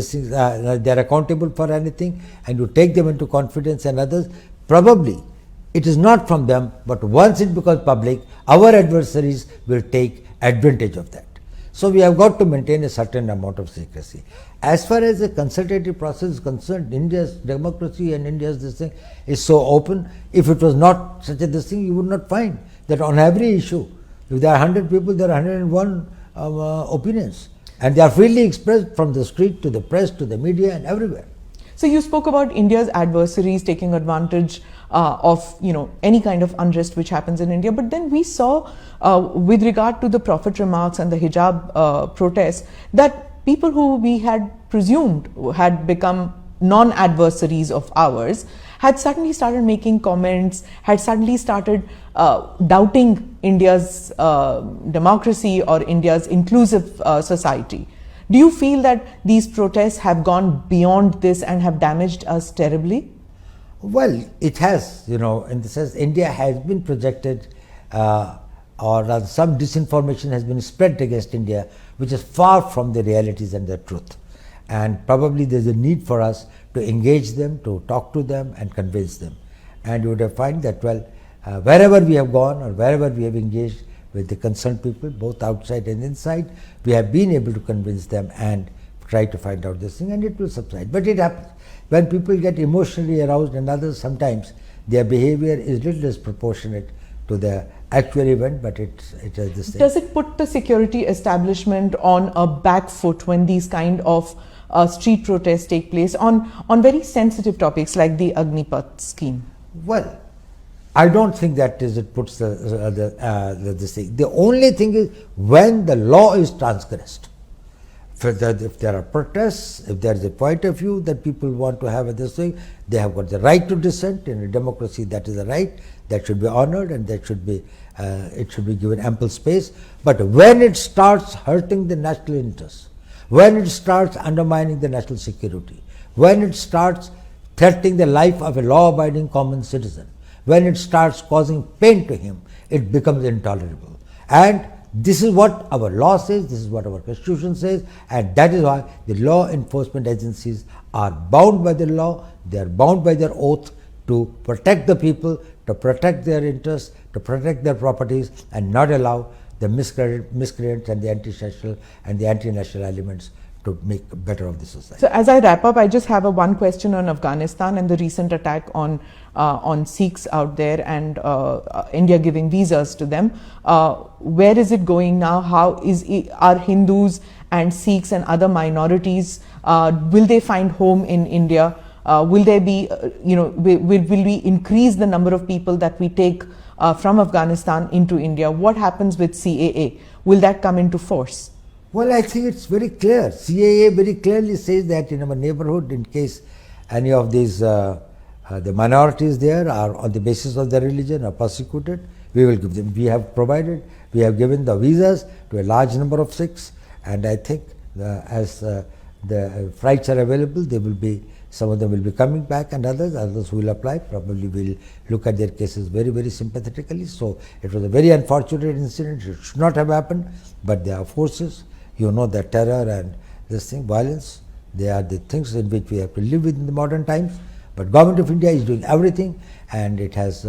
they are accountable for anything, and you take them into confidence and others, probably it is not from them, but once it becomes public, our adversaries will take advantage of that. So, we have got to maintain a certain amount of secrecy. As far as the consultative process is concerned, India's democracy and India's this thing is so open. If it was not such a this thing, you would not find that on every issue, if there are 100 people, there are 101 opinions, and they are freely expressed from the street to the press to the media and everywhere. So, you spoke about India's adversaries taking advantage of any kind of unrest which happens in India, but then we saw with regard to the prophet remarks and the hijab protests, that people who we had presumed had become non-adversaries of ours had suddenly started making comments, had suddenly started doubting India's democracy or India's inclusive society. Do you feel that these protests have gone beyond this and have damaged us terribly? Well, it has, in the sense India has been projected, or rather some disinformation has been spread against India, which is far from the realities and the truth. And probably there is a need for us to engage them, to talk to them and convince them. And you would have found that, well, wherever we have gone or wherever we have engaged with the concerned people, both outside and inside, we have been able to convince them and try to find out this thing, and it will subside. But it happens. When people get emotionally aroused and others, sometimes their behavior is little disproportionate to the actual event, but it is this thing. Does it put the security establishment on a back foot when these kind of street protests take place on very sensitive topics like the Agnipath scheme? Well, I don't think that it puts this thing. The only thing is when the law is transgressed. If there are protests, if there is a point of view that people want to have this thing, they have got the right to dissent. In a democracy, that is a right that should be honored, and that should be it should be given ample space. But when it starts hurting the national interests, when it starts undermining the national security, when it starts threatening the life of a law-abiding common citizen, when it starts causing pain to him, it becomes intolerable. And this is what our law says, this is what our constitution says, and that is why the law enforcement agencies are bound by the law, they are bound by their oath to protect the people, to protect their interests, to protect their properties, and not allow the miscreants and the anti-social and the anti-national elements to make better of the society. So as I wrap up, I just have one question on Afghanistan and the recent attack on Sikhs out there and India giving visas to them. Where is it going now? Are Hindus and Sikhs and other minorities, will they find home in India? Will there be, will we increase the number of people that we take from Afghanistan into India? What happens with CAA? Will that come into force? Well, I think it's very clear. CAA very clearly says that in our neighborhood, in case any of these the minorities there are on the basis of their religion are persecuted, we will give them. We have given the visas to a large number of Sikhs, and I think as the flights are available, some of them will be coming back, and others who will apply probably will look at their cases very, very sympathetically. So it was a very unfortunate incident. It should not have happened, but there are forces. You know that terror and this thing, violence, they are the things in which we have to live with in the modern times. But Government of India is doing everything, and it has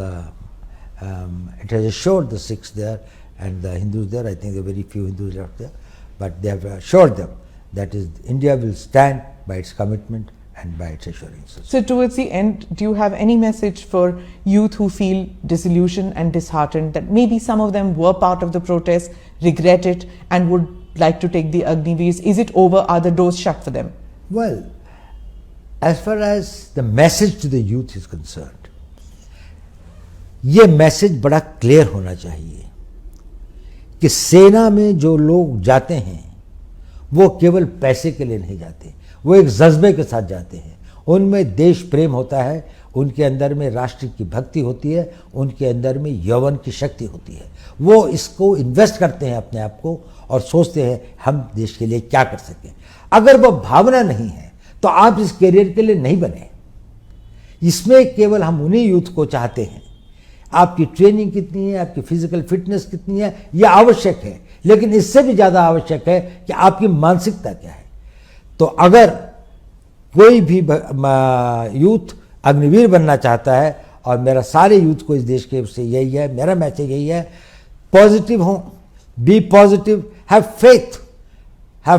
assured the Sikhs there and the Hindus there. I think there are very few Hindus left there, but they have assured them that India will stand by its commitment and by its assurances. So towards the end, do you have any message for youth who feel disillusioned and disheartened that maybe some of them were part of the protest, regret it, and would like to take the Agniveers? Is it over? Are the doors shut for them? Well, as far as the message to the youth is concerned, ये message बड़ा clear होना चाहिए कि सेना में जो लोग जाते हैं वो केवल पैसे के लिए नहीं जाते, वो एक जज्बे के साथ जाते हैं। उनमें देश प्रेम होता है, उनके अंदर में राष्ट्र की भक्ति होती है, उनके अंदर में यौवन की शक्ति होती है। वो इसको इन्वेस्ट करते हैं अपने आप को और सोचते हैं हम देश के लिए क्या कर सकें। अगर वो भावना नहीं है तो आप इस करियर के लिए नहीं बने। इसमें केवल हम उन्हीं यूथ को चाहते हैं। आपकी ट्रेनिंग कितनी है, आपकी फिजिकल फिटनेस कितनी है, यह आवश्यक है, लेकिन इससे भी ज़्यादा आवश्यक है कि आपकी मानसिकता क्या है। तो अगर कोई भी यूथ अग्निवीर बनना चाहता है, और मेरा सारे यूथ को इस देश के से यही है, मेरा मैसेज यही है, पॉजिटिव हो, be positive, have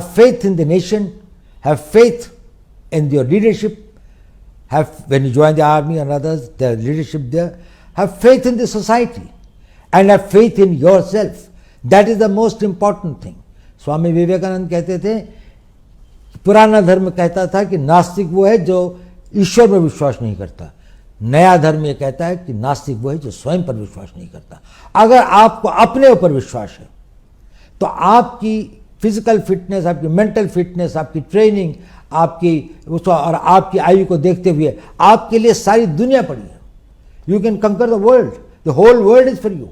faith in the nation, have faith in your leadership, when you join the army and others, the leadership there, have faith in the society and have faith in yourself. That is the most important thing. Swami Vivekananda कहते थे, पुराना धर्म कहता था कि नास्तिक वो है जो ईश्वर पर विश्वास नहीं करता, नया धर्म ये कहता है कि नास्तिक वो है जो स्वयं पर विश्वास नहीं करता। अगर आपको अपने ऊपर विश्वास है तो आपकी फिजिकल फिटनेस, आपकी मेंटल फिटनेस, आपकी ट्रेनिंग, आपकी और आपकी आयु को देखते हुए आपके लिए सारी दुनिया पड़ी है। You can conquer the world, the whole world is for you.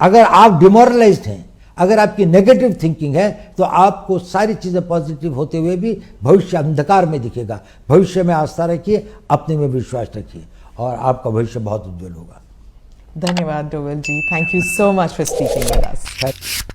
अगर आप डिमोरलाइज्ड हैं, अगर आपकी नेगेटिव थिंकिंग है, तो आपको सारी चीजें पॉजिटिव होते हुए भी भविष्य अंधकार में दिखेगा। भविष्य में आस्था रखिए, अपने में विश्वास रखिए, और आपका भविष्य बहुत उज्जवल होगा। धन्यवाद Doval ji, thank you so much for speaking with us.